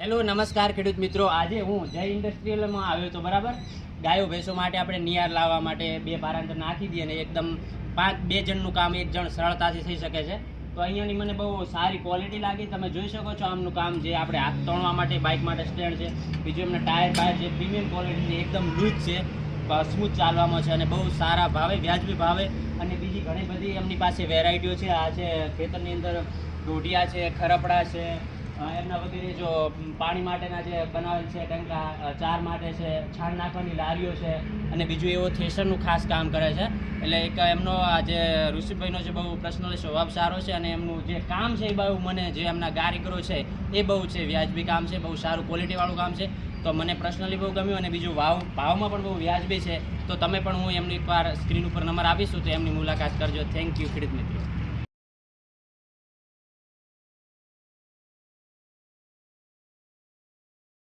Hello નમસ્કાર ખેડૂત મિત્રો, આજે હું જય ઇન્ડસ્ટ્રીયલમાં આવ્યો હતો. બરાબર, ગાયો ભેંસો માટે આપણે નિયાર લાવવા માટે બે પારાંતર નાખી દઈએ અને એકદમ બે જણનું કામ એક જણ સરળતાથી થઈ શકે છે. તો અહીંયાની મને બહુ સારી ક્વોલિટી લાગી. તમે જોઈ શકો છો આમનું કામ, જે આપણે હાથ તોડવા માટે બાઇક માટે સ્ટેન્ડ છે. બીજું એમના ટાયર છે પ્રીમિયમ ક્વોલિટી, એકદમ લૂઝ છે, સ્મૂથ ચાલવામાં છે અને બહુ સારા ભાવે, વ્યાજબી ભાવે. અને બીજી ઘણી બધી એમની પાસે વેરાયટીઓ છે. આ છે ખેતરની અંદર દોઢિયા છે, ખરપડા છે, એમના વગેરે જો પાણી માટેના જે બનાવેલ છે ટંકા, ચાર માટે છે, છાણ નાખવાની લારીઓ છે. અને બીજું એવો થ્રેશરનું ખાસ કામ કરે છે. એટલે એક એમનો આ જે ઋષિભાઈનો છે બહુ પર્સનલી સ્વભાવ સારો છે અને એમનું જે કામ છે એ બહુ મને, જે એમના કારીગરો છે એ બહુ છે વ્યાજબી કામ છે, બહુ સારું ક્વોલિટીવાળું કામ છે. તો મને પર્સનલી બહુ ગમ્યું. અને બીજું ભાવમાં પણ બહુ વ્યાજબી છે. તો તમે પણ, હું એમની એકવાર સ્ક્રીન ઉપર નંબર આપીશું તો એમની મુલાકાત કરજો. થેન્ક યુ ખેડૂત મિત્રો.